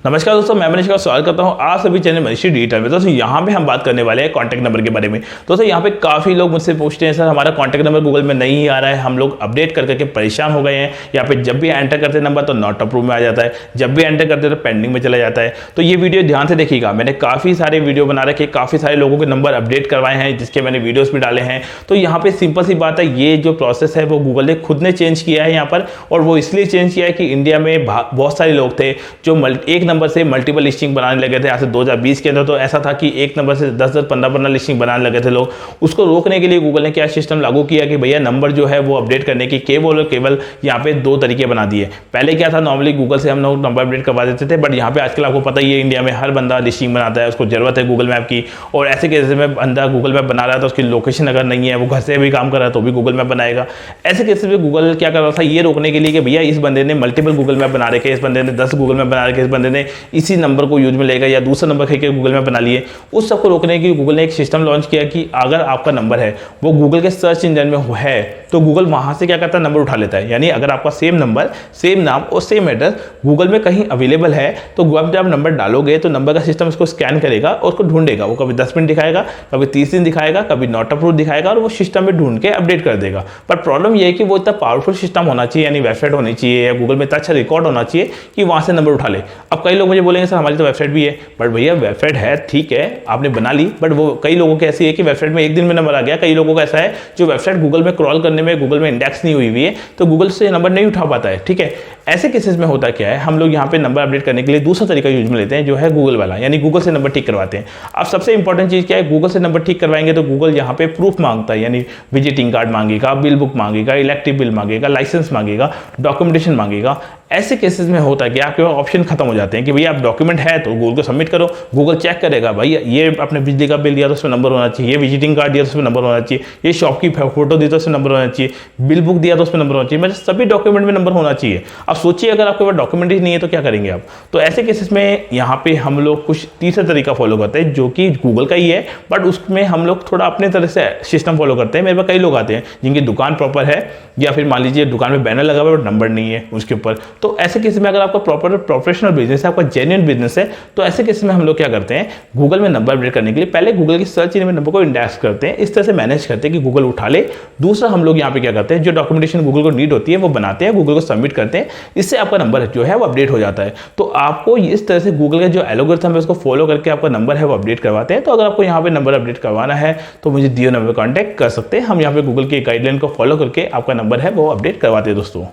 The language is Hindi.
नमस्कार दोस्तों, मैं मनीष का स्वागत करता हूं आप सभी चैनल मनीष डिजिटल में। दोस्तों यहाँ पे हम बात करने वाले हैं कॉन्टैक्ट नंबर के बारे में। दोस्तों यहाँ पे काफ़ी लोग मुझसे पूछते हैं, सर हमारा कॉन्टैक्ट नंबर गूगल में नहीं आ रहा है, हम लोग अपडेट कर करके परेशान हो गए हैं। यहाँ पे जब भी एंटर करते नंबर तो नॉट अप्रूव में आ जाता है, जब भी एंटर करते तो पेंडिंग में चला जाता है। तो ये वीडियो ध्यान से देखिएगा, मैंने काफ़ी सारे वीडियो बना रखे, काफ़ी सारे लोगों के नंबर अपडेट करवाए हैं, जिसके मैंने वीडियोज़ भी डाले हैं। तो यहाँ पे सिंपल सी बात है, ये जो प्रोसेस है वो गूगल ने खुद ने चेंज किया है यहाँ पर, और वो इसलिए चेंज किया है कि इंडिया में बहुत सारे लोग थे जो एक नंबर से मल्टीपल लिस्टिंग बनाने लगे थे। ऐसे 2020 के अंदर तो ऐसा था कि एक नंबर से 10-10, 15-15 लिस्टिंग बनाने लगे थे लोग। उसको रोकने के लिए गूगल ने क्या सिस्टम लागू किया कि भैया नंबर जो है वो अपडेट करने की केवल यहाँ पे 2 तरीके बना दिए। पहले क्या था, नॉर्मली गूगल से हम लोग नंबर अपडेट करवा देते थे, बट यहाँ पे आजकल आपको पता ही है इंडिया में हर बंदा लिस्टिंग बनाता है, उसको जरूरत है गूगल मैप की। और ऐसे केसेस में बंदा गूगल मैप बना रहा है तो उसकी लोकेशन अगर नहीं है, वो घर से भी काम कर रहा है तो भी गूगल मैप बनाएगा। ऐसे केसेस में गूगल क्या कर रहा था, ये रोकने के लिए कि भैया इस बंदे ने मल्टीपल गूगल मैप बना रखे, इस बंदे ने 10 गूगल मैप बना रखे, इस बंदे ने इसी नंबर को यूज में लेगा या दूसरा नंबर खरीद के गूगल मैप बना लिए। उस सबको रोकने के लिए गूगल ने एक सिस्टम लॉन्च किया कि अगर आपका नंबर है वो गूगल के सर्च इंजन में है तो गूगल वहां से क्या करता है, नंबर उठा लेता है। यानी अगर आपका सेम नंबर, सेम नाम और सेम एड्रेस गूगल में कहीं अवेलेबल है तो जब आप नंबर डालोगे तो नंबर का सिस्टम उसको स्कैन करेगा और उसको ढूंढेगा। वो कभी 10 मिनट दिखाएगा, कभी 30 दिन दिखाएगा, कभी नॉट अप्रूव दिखाएगा, और वो सिस्टम में ढूंढ के अपडेट कर देगा। पर प्रॉब्लम यह है कि वो इतना पावरफुल सिस्टम होना चाहिए, यानी वेबसाइट होनी चाहिए या गूगल में इतना अच्छा रिकॉर्ड होना चाहिए कि वहां से नंबर उठा ले। अब कई लोग मुझे बोलेंगे सर हमारी तो वेबसाइट भी है, बट भैया वेबसाइट है ठीक है आपने बना ली, बट वो कई लोगों की ऐसी है कि वेबसाइट में एक दिन में नंबर आ गया। कई लोगों का ऐसा है जो वेबसाइट गूगल में क्रॉल करने में गूगल में इंडेक्स नहीं हुई है तो गूगल से नंबर नहीं उठा पाता है। ठीक है, ऐसे केसेस में होता क्या है, हम लोग यहाँ पे नंबर अपडेट करने के लिए दूसरा तरीका यूज में लेते हैं जो है गूगल वाला, यानी गूगल से नंबर ठीक करवाते हैं। अब सबसे इंपॉर्टेंट चीज क्या है, गूगल से नंबर ठीक करवाएंगे तो गूगल यहाँ पे प्रूफ मांगता है, यानी विजिटिंग कार्ड मांगेगा, बिल बुक मांगेगा, इलेक्ट्रिक बिल मांगेगा, लाइसेंस मांगेगा, डॉक्यूमेंटेशन मांगेगा। ऐसे केसेस में होता है कि आपके पास ऑप्शन खत्म हो जाते हैं कि भैया आप डॉक्यूमेंट है तो गूगल को सबमिट करो, गूगल चेक करेगा भाई ये आपने बिजली का बिल दिया तो उसमें नंबर होना चाहिए, ये विजिटिंग कार्ड दिया तो उसमें नंबर होना चाहिए, ये शॉप की फोटो दी तो उसमें नंबर होना चाहिए, बिल बुक दिया तो उसमें नंबर होना चाहिए, मतलब सभी डॉक्यूमेंट में नंबर होना चाहिए। अब सोचिए अगर आपके पास डॉक्यूमेंट ही नहीं है तो क्या करेंगे आप। तो ऐसे केसेस में यहाँ पे हम लोग कुछ तीसरा तरीका फॉलो करते हैं जो कि गूगल का ही है, बट उसमें हम लोग थोड़ा अपने तरह से सिस्टम फॉलो करते हैं। मेरे पास कई लोग आते हैं जिनकी दुकान प्रॉपर है, या फिर मान लीजिए दुकान में बैनर लगा हुआ है बट नंबर नहीं है उसके ऊपर। तो ऐसे केस में अगर आपका प्रॉपर प्रोफेशनल बिजनेस है, आपका जेन्युइन बिजनेस है, तो ऐसे केस में हम लोग क्या करते हैं, गूगल में नंबर अपडेट करने के लिए पहले गूगल की सर्च इंजन में नंबर को इंडेक्स करते हैं, इस तरह से मैनेज करते हैं कि गूगल उठा ले। दूसरा हम लोग यहाँ पे क्या करते हैं, जो डॉक्यूमेंटेशन गूगल को नीड होती है वो बनाते हैं, गूगल को सबमिट करते हैं, इससे आपका नंबर जो है वो अपडेट हो जाता है। तो आपको इस तरह से गूगल का जो एल्गोरिथम है उसको फॉलो करके आपका नंबर है वो अपडेट करवाते हैं। तो अगर आपको यहाँ पे नंबर अपडेट करवाना है तो मुझे दिए नंबर कॉन्टैक्ट कर सकते हैं, हम यहाँ पे गूगल की गाइडलाइन को फॉलो करके आपका नंबर है वो अपडेट करवाते हैं दोस्तों।